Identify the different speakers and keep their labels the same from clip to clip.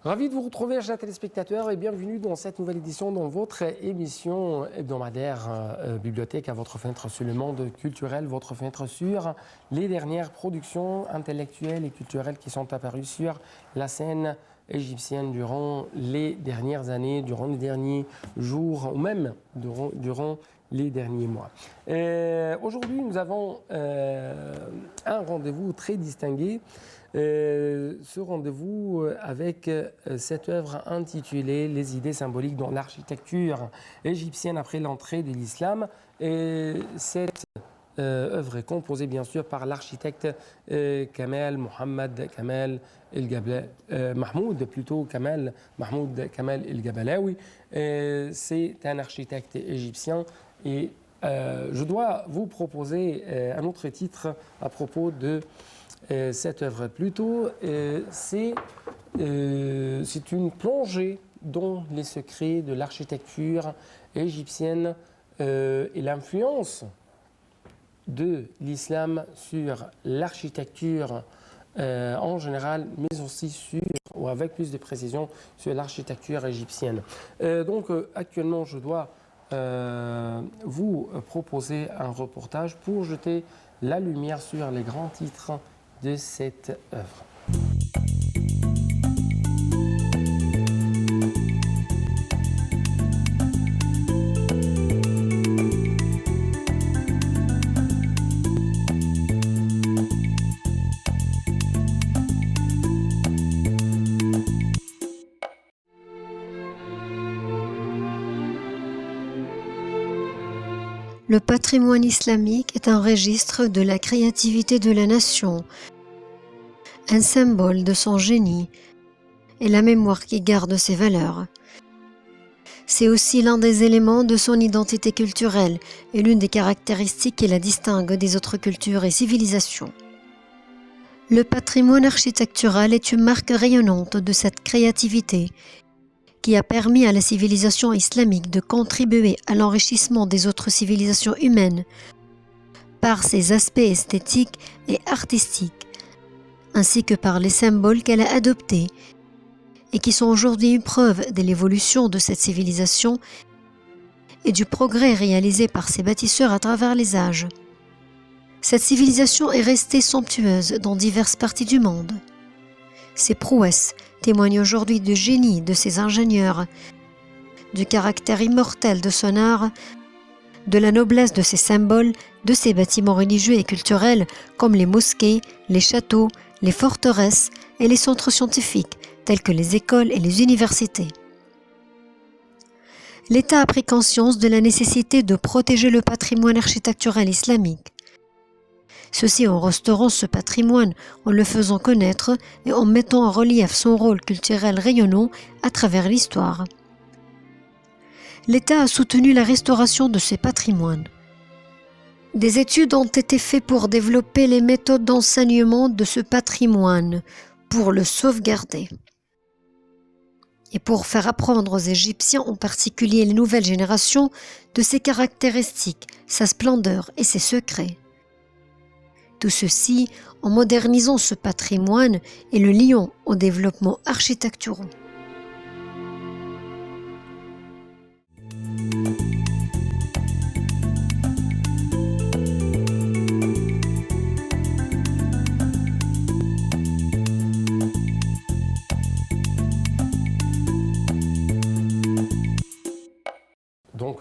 Speaker 1: Ravi de vous retrouver, chers téléspectateurs, et bienvenue dans cette nouvelle édition dans votre émission hebdomadaire Bibliothèque à votre fenêtre sur le monde culturel, votre fenêtre sur les dernières productions intellectuelles et culturelles qui sont apparues sur la scène égyptienne durant les dernières années, durant les derniers jours ou même durant les derniers mois. Aujourd'hui, nous avons un rendez-vous très distingué. Ce rendez-vous avec cette œuvre intitulée Les idées symboliques dans l'architecture égyptienne après l'entrée de l'islam. Et cette œuvre est composée bien sûr par l'architecte Mohammed Kamal Mahmoud El-Gabalawi. C'est un architecte égyptien et je dois vous proposer un autre titre à propos de cette œuvre. Plutôt, c'est une plongée dans les secrets de l'architecture égyptienne et l'influence de l'islam sur l'architecture en général, mais aussi sur, ou avec plus de précision, sur l'architecture égyptienne. Actuellement, je dois vous proposer un reportage pour jeter la lumière sur les grands titres de cette œuvre.
Speaker 2: Le patrimoine islamique est un registre de la créativité de la nation, un symbole de son génie et la mémoire qui garde ses valeurs. C'est aussi l'un des éléments de son identité culturelle et l'une des caractéristiques qui la distingue des autres cultures et civilisations. Le patrimoine architectural est une marque rayonnante de cette créativité qui a permis à la civilisation islamique de contribuer à l'enrichissement des autres civilisations humaines par ses aspects esthétiques et artistiques, ainsi que par les symboles qu'elle a adoptés et qui sont aujourd'hui une preuve de l'évolution de cette civilisation et du progrès réalisé par ses bâtisseurs à travers les âges. Cette civilisation est restée somptueuse dans diverses parties du monde. Ses prouesses témoignent aujourd'hui du génie de ses ingénieurs, du caractère immortel de son art, de la noblesse de ses symboles, de ses bâtiments religieux et culturels comme les mosquées, les châteaux, les forteresses et les centres scientifiques tels que les écoles et les universités. L'État a pris conscience de la nécessité de protéger le patrimoine architectural islamique. Ceci en restaurant ce patrimoine, en le faisant connaître et en mettant en relief son rôle culturel rayonnant à travers l'histoire. L'État a soutenu la restauration de ces patrimoines. Des études ont été faites pour développer les méthodes d'enseignement de ce patrimoine, pour le sauvegarder. Et pour faire apprendre aux Égyptiens, en particulier les nouvelles générations, de ses caractéristiques, sa splendeur et ses secrets. Tout ceci en modernisant ce patrimoine et le liant au développement architectural.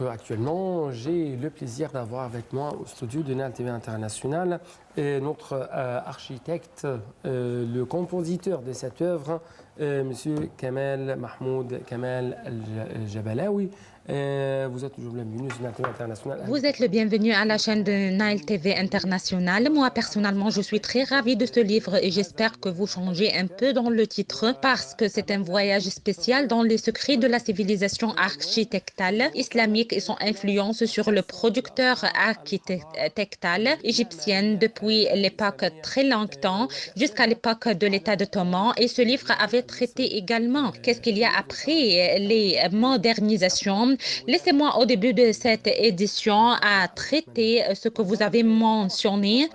Speaker 1: Actuellement, j'ai le plaisir d'avoir avec moi au studio de Nal TV International notre architecte, le compositeur de cette œuvre, Monsieur Kamal Mahmoud Kamal El-Gabalawi. Vous êtes toujours bienvenu sur Nile TV International.
Speaker 3: Vous êtes le bienvenu à la chaîne de Nile TV International. Moi, personnellement, je suis très ravie de ce livre et j'espère que vous changez un peu dans le titre parce que c'est un voyage spécial dans les secrets de la civilisation architectale islamique et son influence sur le producteur architectal égyptienne depuis l'époque très longtemps jusqu'à l'époque de l'État ottoman. Et ce livre avait traiter également qu'est-ce qu'il y a après les modernisations. Laissez-moi au début de cette édition à traiter ce que vous avez mentionné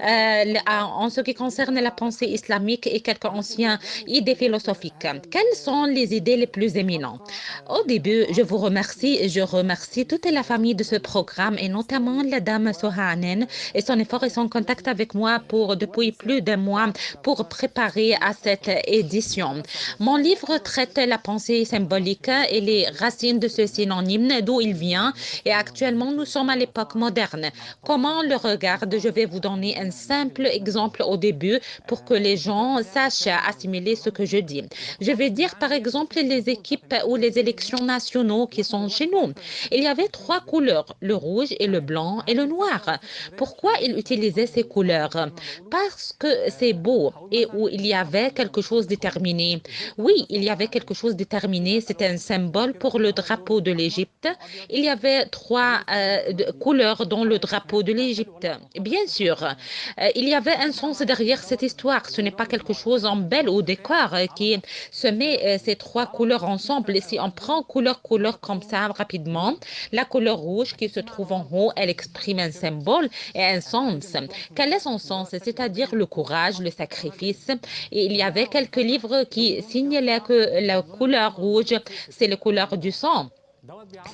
Speaker 3: en ce qui concerne la pensée islamique et quelques anciennes idées philosophiques. Quelles sont les idées les plus éminentes? Au début, je vous remercie et je remercie toute la famille de ce programme et notamment la dame Sohanen et son effort et son contact avec moi depuis plus d'un mois pour préparer à cette édition. Mon livre traite la pensée symbolique et les racines de ce synonyme, d'où il vient, et actuellement nous sommes à l'époque moderne. Comment on le regarde? Je vais vous donner un simple exemple au début pour que les gens sachent assimiler ce que je dis. Je vais dire par exemple les équipes ou les élections nationaux qui sont chez nous. Il y avait 3 couleurs, le rouge et le blanc et le noir. Pourquoi ils utilisaient ces couleurs? Parce que c'est beau et où il y avait quelque chose déterminé. Oui, il y avait quelque chose déterminé. C'était un symbole pour le drapeau de l'Égypte. Il y avait 3 couleurs dans le drapeau de l'Égypte. Bien sûr, il y avait un sens derrière cette histoire. Ce n'est pas quelque chose en belle ou décor qui se met ces 3 couleurs ensemble. Et si on prend couleur comme ça rapidement, la couleur rouge qui se trouve en haut, elle exprime un symbole et un sens. Quel est son sens? C'est-à-dire le courage, le sacrifice. Et il y avait quelques livres qui signalaient que la couleur rouge, c'est la couleur du sang.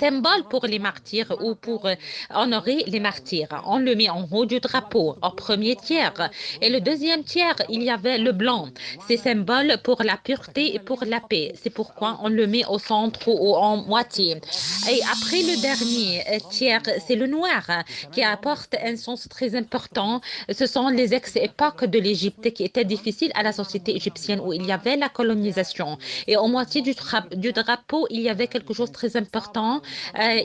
Speaker 3: Symbole pour les martyrs ou pour honorer les martyrs. On le met en haut du drapeau, au premier tiers. Et le deuxième tiers, il y avait le blanc. C'est symbole pour la pureté et pour la paix. C'est pourquoi on le met au centre ou en moitié. Et après le dernier tiers, c'est le noir qui apporte un sens très important. Ce sont les ex-époques de l'Égypte qui étaient difficiles à la société égyptienne où il y avait la colonisation. Et en moitié du drapeau, il y avait quelque chose de très important.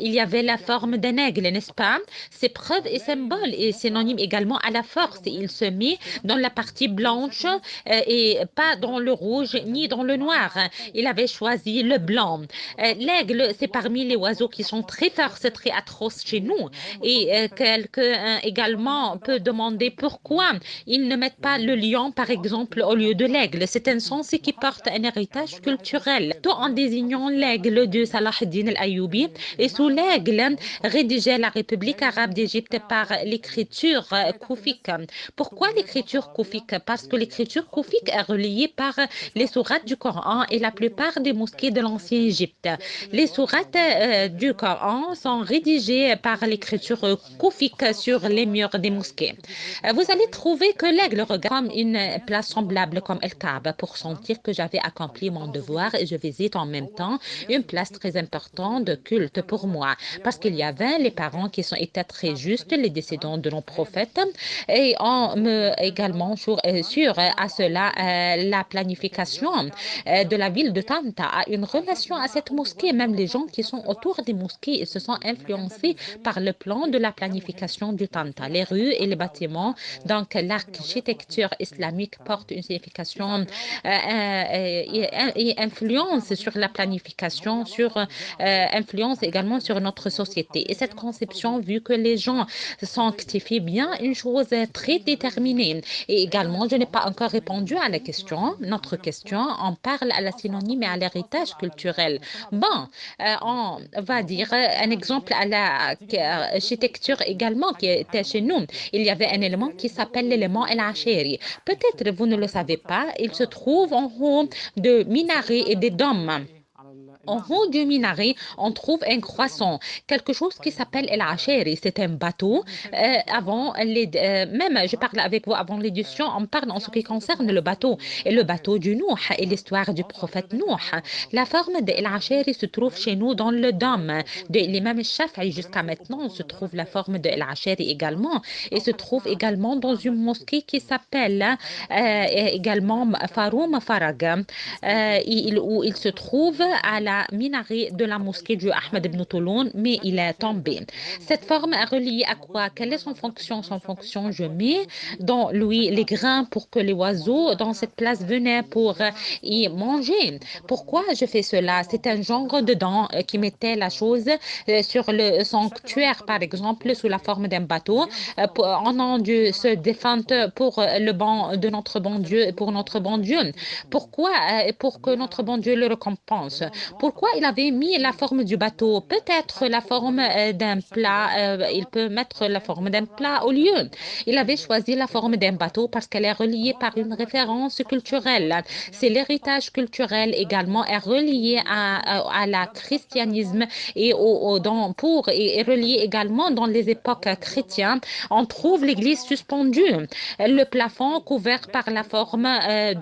Speaker 3: Il y avait la forme d'un aigle, n'est-ce pas? C'est preuve et symbole et synonyme également à la force. Il se met dans la partie blanche et pas dans le rouge ni dans le noir. Il avait choisi le blanc. L'aigle, c'est parmi les oiseaux qui sont très forts, c'est très atroce chez nous. Et quelqu'un également peut demander pourquoi ils ne mettent pas le lion, par exemple, au lieu de l'aigle. C'est un sens qui porte un héritage culturel. Tout en désignant l'aigle de Salah ad-Din al-Ayyubi et sous l'aigle rédigeait la République arabe d'Égypte par l'écriture koufique. Pourquoi l'écriture koufique? Parce que l'écriture koufique est reliée par les sourates du Coran et la plupart des mosquées de l'ancien Égypte. Les sourates du Coran sont rédigées par l'écriture koufique sur les murs des mosquées. Vous allez trouver que l'aigle regarde comme une place semblable comme El-Kaaba pour sentir que j'avais accompli mon devoir et je visite en même temps une place très importante de culte pour moi parce qu'il y avait les parents qui étaient très justes, les descendants de nos prophètes et on me également sur à cela la planification de la ville de Tanta a une relation à cette mosquée. Même les gens qui sont autour des mosquées se sont influencés par le plan de la planification du Tanta. Les rues et les bâtiments, donc l'architecture islamique porte une signification et influence sur la planification, influence également sur notre société. Et cette conception, vu que les gens sanctifient bien une chose très déterminée. Et également, je n'ai pas encore répondu à la question. Notre question, on parle à la synonyme et à l'héritage culturel. Bon, on va dire un exemple à l'architecture également qui était chez nous. Il y avait un élément qui s'appelle l'élément El-Asheri. Peut-être vous ne le savez pas, il se trouve en haut de minarets et des dômes. En haut du minaret, on trouve un croissant, quelque chose qui s'appelle El Asheri. C'est un bateau. Même, je parle avec vous avant l'édition, on parle en ce qui concerne le bateau. Et le bateau du Nouh et l'histoire du prophète Nouh. La forme de El Asheri se trouve chez nous dans le dôme de l'imam Shafi'i. Jusqu'à maintenant, se trouve la forme de El Asheri également. Et se trouve également dans une mosquée qui s'appelle également Faroum Farag, où il se trouve à la la minaret de la mosquée du Ahmed ibn Touloun, mais il est tombé. Cette forme est reliée à quoi? Quelle est son fonction? Son fonction, je mets dans lui les grains pour que les oiseaux dans cette place venaient pour y manger. Pourquoi je fais cela? C'est un genre de dents qui mettait la chose sur le sanctuaire, par exemple, sous la forme d'un bateau, en nom de se défunte pour le bon de notre bon Dieu et pour notre bon Dieu. Pourquoi? Pour que notre bon Dieu le récompense. Pourquoi il avait mis la forme du bateau? Peut-être la forme d'un plat. Il peut mettre la forme d'un plat au lieu. Il avait choisi la forme d'un bateau parce qu'elle est reliée par une référence culturelle. C'est l'héritage culturel également est relié à la christianisme et est relié également dans les époques chrétiennes. On trouve l'église suspendue, le plafond couvert par la forme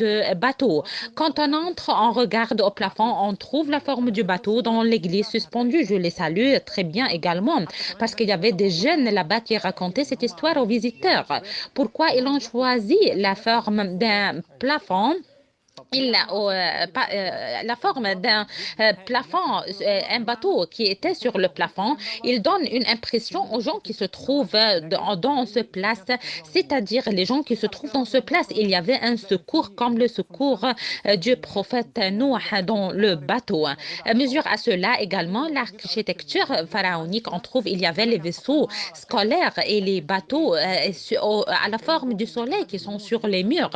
Speaker 3: de bateau. Quand on entre, on regarde au plafond, on trouve la forme du bateau dans l'église suspendue. Je les salue très bien également parce qu'il y avait des jeunes là-bas qui racontaient cette histoire aux visiteurs. Pourquoi ils ont choisi la forme d'un plafond? La forme d'un plafond, un bateau qui était sur le plafond, il donne une impression aux gens qui se trouvent dans ce place, c'est-à-dire les gens qui se trouvent dans ce place. Il y avait un secours comme le secours du prophète Noah dans le bateau. Mesure à cela également l'architecture pharaonique. On trouve il y avait les vaisseaux scolaires et les bateaux à la forme du soleil qui sont sur les murs.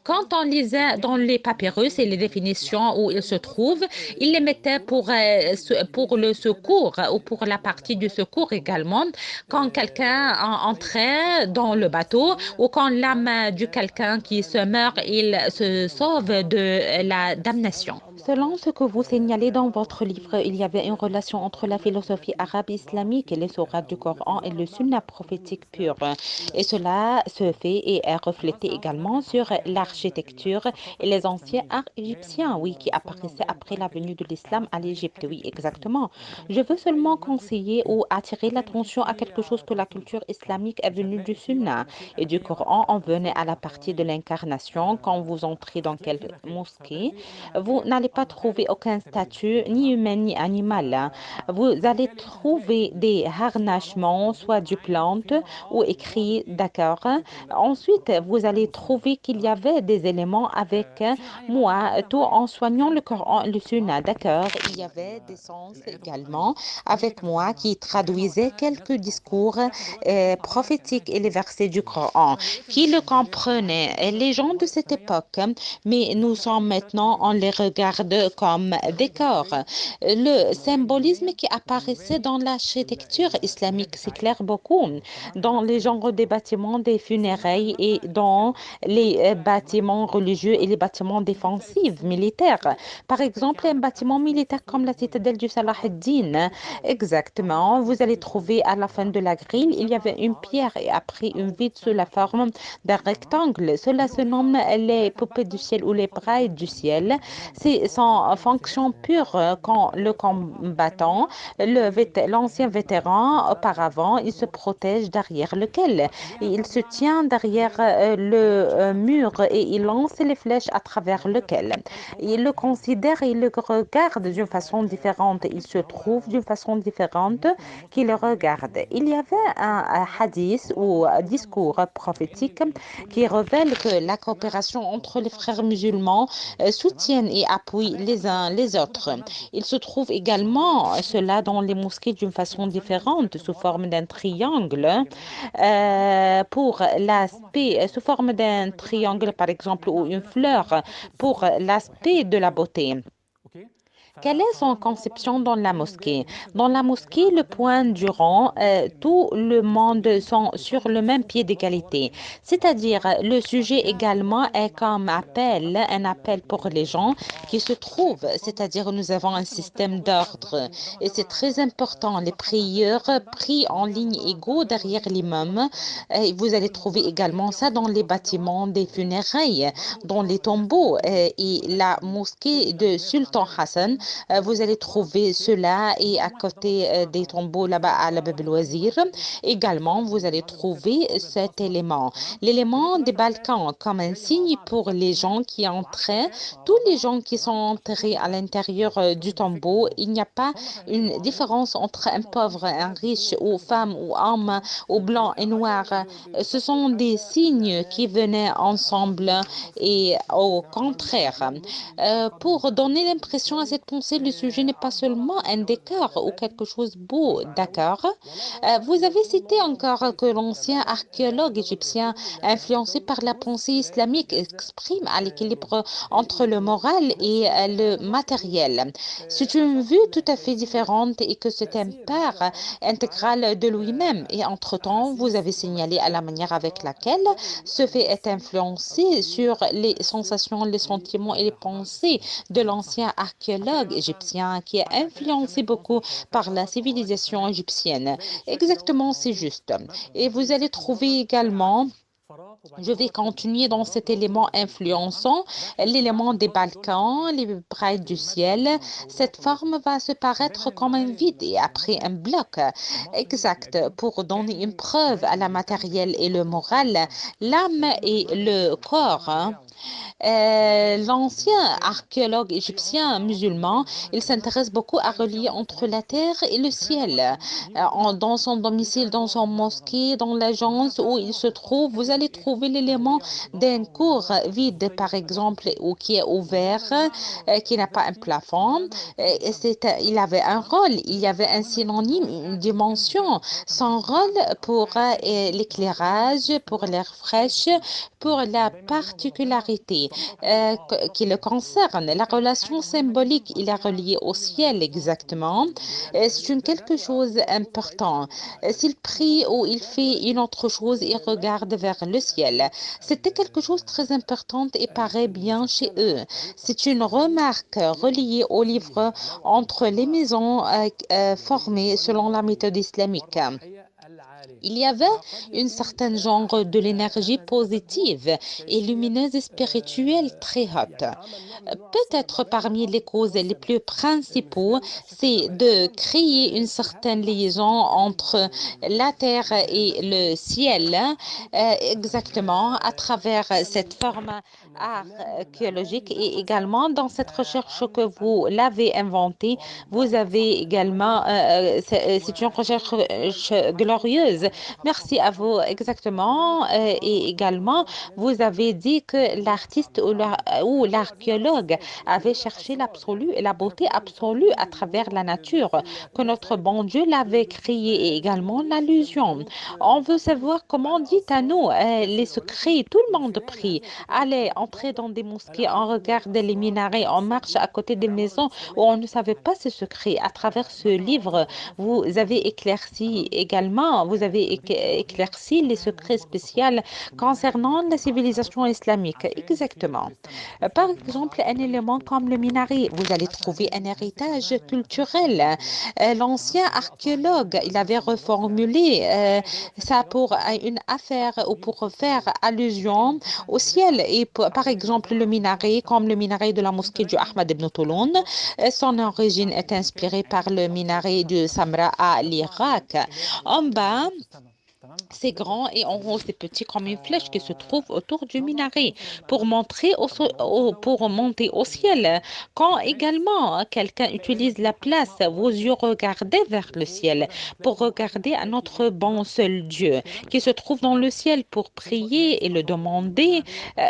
Speaker 3: Quand on lisait dans les papyrus et les définitions où ils se trouvent, ils les mettaient pour le secours ou pour la partie du secours également. Quand quelqu'un entrait dans le bateau ou quand l'âme du quelqu'un qui se meurt, il se sauve de la damnation. Selon ce que vous signalez dans votre livre, il y avait une relation entre la philosophie arabe islamique et les sourates du Coran et le sunna prophétique pur. Et cela se fait et est reflété également sur l'architecture et les anciens arts égyptiens, oui, qui apparaissaient après la venue de l'islam à l'Égypte. Oui, exactement. Je veux seulement conseiller ou attirer l'attention à quelque chose que la culture islamique est venue du sunna et du Coran. On venait à la partie de l'incarnation. Quand vous entrez dans quelle mosquée, vous n'allez pas trouver aucun statut, ni humain ni animal. Vous allez trouver des harnachements, soit du plante ou écrit, d'accord. Ensuite, vous allez trouver qu'il y avait des éléments avec moi, tout en soignant le Coran et le Sunna, d'accord. Il y avait des sens également avec moi qui traduisaient quelques discours prophétiques et les versets du Coran, qui le comprenaient. Et les gens de cette époque, mais nous sommes maintenant, on les regarde comme décor. Le symbolisme qui apparaissait dans l'architecture islamique s'éclaire beaucoup dans les genres des bâtiments des funérailles et dans les bâtiments religieux et les bâtiments défensifs militaires. Par exemple, un bâtiment militaire comme la citadelle du Salah ad-Din. Exactement. Vous allez trouver à la fin de la grille, il y avait une pierre et après une vide sous la forme d'un rectangle. Cela se nomme les poupées du ciel ou les brailles du ciel. C'est son fonction pure quand le combattant, l'ancien vétéran, auparavant, il se protège derrière lequel il se tient derrière le mur et il lance les flèches à travers lequel. Il le considère et il le regarde d'une façon différente. Il se trouve d'une façon différente qu'il le regarde. Il y avait un hadith ou un discours prophétique qui révèle que la coopération entre les frères musulmans soutiennent et appuient les uns les autres. Il se trouve également cela dans les mosquées d'une façon différente, sous forme d'un triangle. Pour l'aspect, sous forme d'un triangle par exemple, ou une fleur, pour l'aspect de la beauté. Quelle est son conception dans la mosquée? Dans la mosquée, le point du rang, tout le monde sont sur le même pied d'égalité. C'est-à-dire, le sujet également est comme un appel pour les gens qui se trouvent. C'est-à-dire, nous avons un système d'ordre. Et c'est très important. Les prières pris en ligne égaux derrière l'imam. Vous allez trouver également ça dans les bâtiments des funérailles, dans les tombeaux. Et la mosquée de Sultan Hassan, Vous allez trouver cela et à côté des tombeaux là-bas à la Bab el-Wazir, également, vous allez trouver cet élément. L'élément des Balkans comme un signe pour les gens qui entraient, tous les gens qui sont enterrés à l'intérieur du tombeau. Il n'y a pas une différence entre un pauvre, un riche, ou femme, ou homme, ou blanc et noir. Ce sont des signes qui venaient ensemble et au contraire. Pour donner l'impression à cette pensée, le sujet n'est pas seulement un décor ou quelque chose de beau, d'accord? Vous avez cité encore que l'ancien archéologue égyptien, influencé par la pensée islamique, exprime à l'équilibre entre le moral et le matériel. C'est une vue tout à fait différente et que c'est un part intégral de lui-même. Et entre-temps, vous avez signalé à la manière avec laquelle ce fait est influencé sur les sensations, les sentiments et les pensées de l'ancien archéologue égyptien qui est influencé beaucoup par la civilisation égyptienne. Exactement, c'est juste. Et vous allez trouver également, je vais continuer dans cet élément influençant, l'élément des Balkans, les brailles du ciel. Cette forme va se paraître comme un vide et après un bloc. Exact. Pour donner une preuve à la matérielle et le moral, l'âme et le corps. L'ancien archéologue égyptien musulman, il s'intéresse beaucoup à relier entre la terre et le ciel. Dans son domicile, dans son mosquée, dans l'agence où il se trouve, vous allez trouver l'élément d'un cours vide, par exemple, ou qui est ouvert, qui n'a pas un plafond. Il avait un rôle, il y avait un synonyme, une dimension. Son rôle pour l'éclairage, pour l'air fraîche, pour la particularité qui le concerne. La relation symbolique, il est relié au ciel exactement. C'est quelque chose d'important. S'il prie ou il fait une autre chose, il regarde vers le ciel. C'était quelque chose de très important et paraît bien chez eux. C'est une remarque reliée au livre entre les maisons formées selon la méthode islamique. Il y avait un certain genre de l'énergie positive et lumineuse et spirituelle très haute. Peut-être parmi les causes les plus principaux, c'est de créer une certaine liaison entre la terre et le ciel, exactement à travers cette forme archéologique et également dans cette recherche que vous l'avez inventée, vous avez également, c'est une recherche glorieuse. Merci à vous, exactement. Et également, vous avez dit que l'artiste ou l'archéologue avait cherché l'absolu et la beauté absolue à travers la nature, que notre bon Dieu l'avait créée et également l'allusion. On veut savoir comment dites-nous les secrets. Tout le monde prie. Allez, entrer dans des mosquées, on regarde les minarets, on marche à côté des maisons où on ne savait pas ces secrets. À travers ce livre, vous avez éclairci également, vous avez éclairci les secrets spéciaux concernant la civilisation islamique. Exactement. Par exemple, un élément comme le minaret, vous allez trouver un héritage culturel. L'ancien archéologue, il avait reformulé ça pour une affaire ou pour faire allusion au ciel. Et par exemple, le minaret, comme le minaret de la mosquée du Ahmad ibn Touloun, son origine est inspirée par le minaret de Samra à l'Irak. En bas, c'est grand et en haut, c'est petit comme une flèche qui se trouve autour du minaret pour monter au ciel. Quand également quelqu'un utilise la place, vos yeux regardez vers le ciel pour regarder à notre bon seul Dieu qui se trouve dans le ciel pour prier et le demander.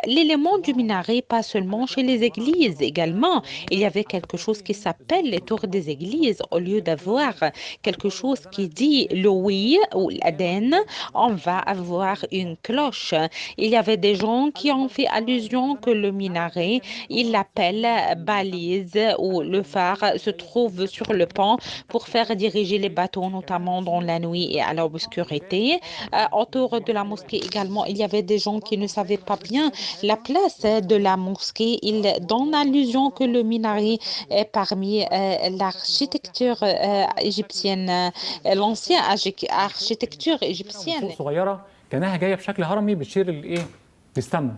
Speaker 3: L'élément du minaret, pas seulement chez les églises également, il y avait quelque chose qui s'appelle les tours des églises. Au lieu d'avoir quelque chose qui dit le oui ou l'adène, on va avoir une cloche. Il y avait des gens qui ont fait allusion que le minaret, ils l'appellent balise ou le phare, se trouve sur le pont pour faire diriger les bateaux, notamment dans la nuit et à l'obscurité. Autour de la mosquée également, il y avait des gens qui ne savaient pas bien la place de la mosquée. Ils donnent allusion que le minaret est parmi l'architecture égyptienne, l'ancienne architecture égyptienne.
Speaker 4: صغيره كانها جايه بشكل هرمي بتشير للايه؟ للسما.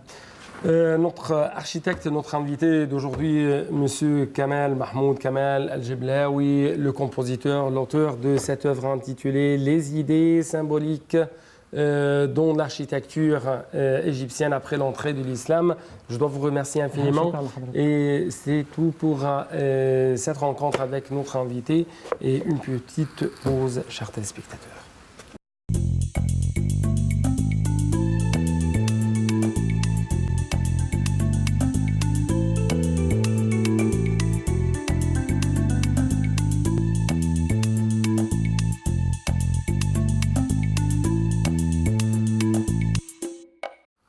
Speaker 1: Notre architecte, notre invité d'aujourd'hui, M. Kamel Mahmoud Kamel Al-Jeblaoui, le compositeur, l'auteur de cette œuvre intitulée Les idées symboliques dans l'architecture égyptienne après l'entrée de l'islam. Je dois vous remercier infiniment. Et c'est tout pour cette rencontre avec notre invité et une petite pause, chers téléspectateurs.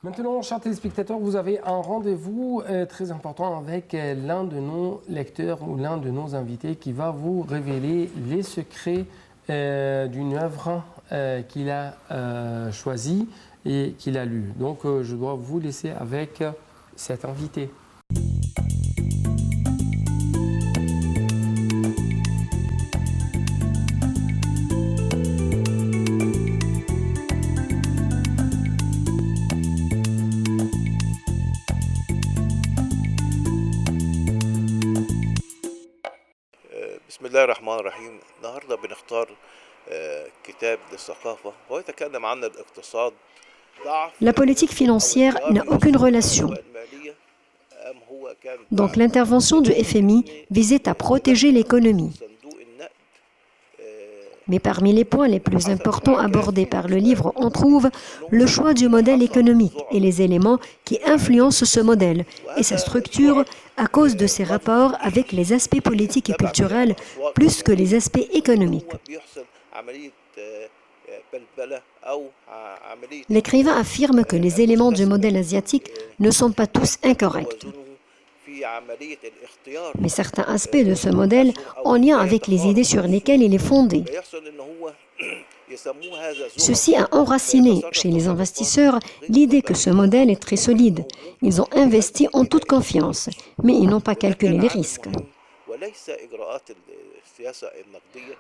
Speaker 1: Maintenant, chers téléspectateurs, vous avez un rendez-vous très important avec l'un de nos lecteurs ou l'un de nos invités qui va vous révéler les secrets d'une œuvre qu'il a choisie et qu'il a lue. Donc, je dois vous laisser avec cet invité.
Speaker 4: بسم الله الرحمن الرحيم. النهارده بنختار كتاب للثقافة وهو يتكلم عن الاقتصاد.
Speaker 2: La politique financière n'a aucune relation. Donc l'intervention du FMI visait à protéger l'économie. Mais parmi les points les plus importants abordés par le livre, on trouve le choix du modèle économique et les éléments qui influencent ce modèle et sa structure à cause de ses rapports avec les aspects politiques et culturels plus que les aspects économiques. L'écrivain affirme que les éléments du modèle asiatique ne sont pas tous incorrects. Mais certains aspects de ce modèle en lien avec les idées sur lesquelles il est fondé. Ceci a enraciné chez les investisseurs l'idée que ce modèle est très solide. Ils ont investi en toute confiance, mais ils n'ont pas calculé les risques.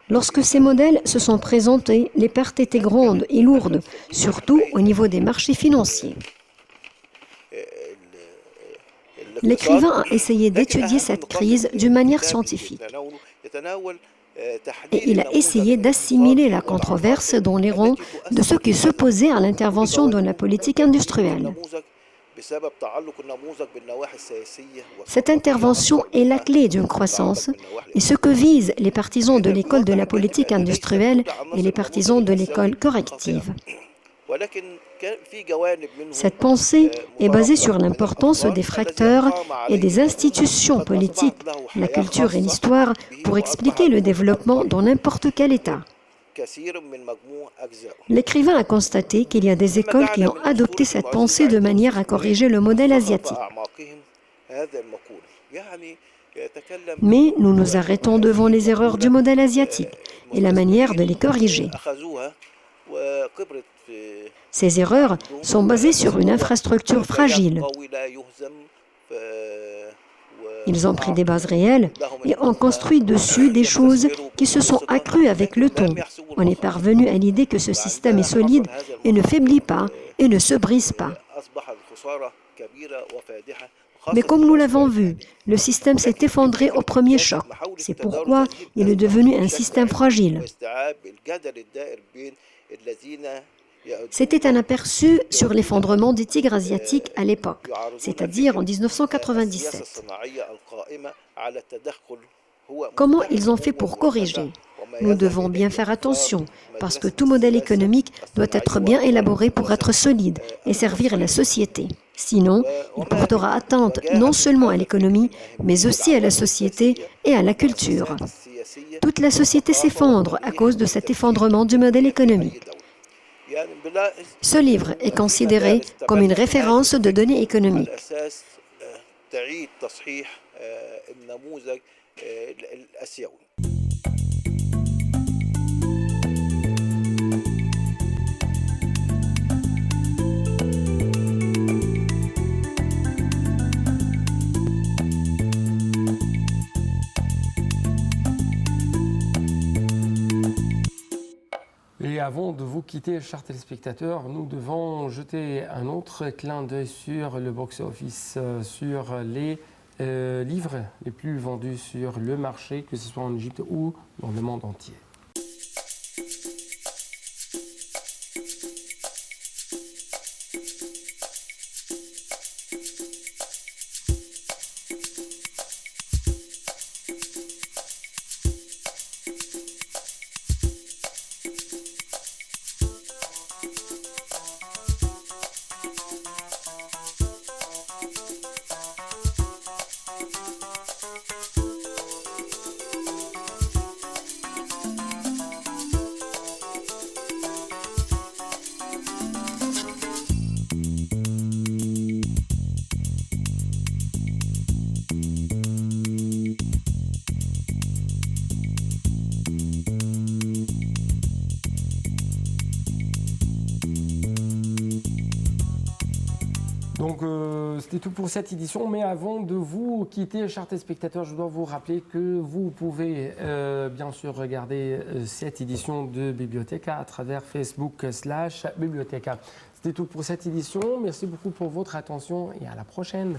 Speaker 2: Lorsque ces modèles se sont présentés, les pertes étaient grandes et lourdes, surtout au niveau des marchés financiers. L'écrivain a essayé d'étudier cette crise d'une manière scientifique. Et il a essayé d'assimiler la controverse dans les rangs de ceux qui s'opposaient à l'intervention dans la politique industrielle. Cette intervention est la clé d'une croissance et ce que visent les partisans de l'école de la politique industrielle et les partisans de l'école corrective. Cette pensée est basée sur l'importance des facteurs et des institutions politiques, la culture et l'histoire pour expliquer le développement dans n'importe quel État. L'écrivain a constaté qu'il y a des écoles qui ont adopté cette pensée de manière à corriger le modèle asiatique. Mais nous nous arrêtons devant les erreurs du modèle asiatique et la manière de les corriger. Ces erreurs sont basées sur une infrastructure fragile. Ils ont pris des bases réelles et ont construit dessus des choses qui se sont accrues avec le temps. On est parvenu à l'idée que ce système est solide et ne faiblit pas et ne se brise pas. Mais comme nous l'avons vu, le système s'est effondré au premier choc. C'est pourquoi il est devenu un système fragile. C'était un aperçu sur l'effondrement des tigres asiatiques à l'époque, c'est-à-dire en 1997. Comment ils ont fait pour corriger? Nous devons bien faire attention, parce que tout modèle économique doit être bien élaboré pour être solide et servir la société. Sinon, il portera atteinte non seulement à l'économie, mais aussi à la société et à la culture. Toute la société s'effondre à cause de cet effondrement du modèle économique. Ce livre est considéré comme une référence de données économiques.
Speaker 1: Et avant de vous quitter, chers téléspectateurs, nous devons jeter un autre clin d'œil sur le box-office, sur les livres les plus vendus sur le marché, que ce soit en Égypte ou dans le monde entier. Donc, c'était tout pour cette édition. Mais avant de vous quitter, chers téléspectateurs, je dois vous rappeler que vous pouvez bien sûr regarder cette édition de Bibliotheca à travers Facebook/Bibliotheca. C'était tout pour cette édition. Merci beaucoup pour votre attention et à la prochaine.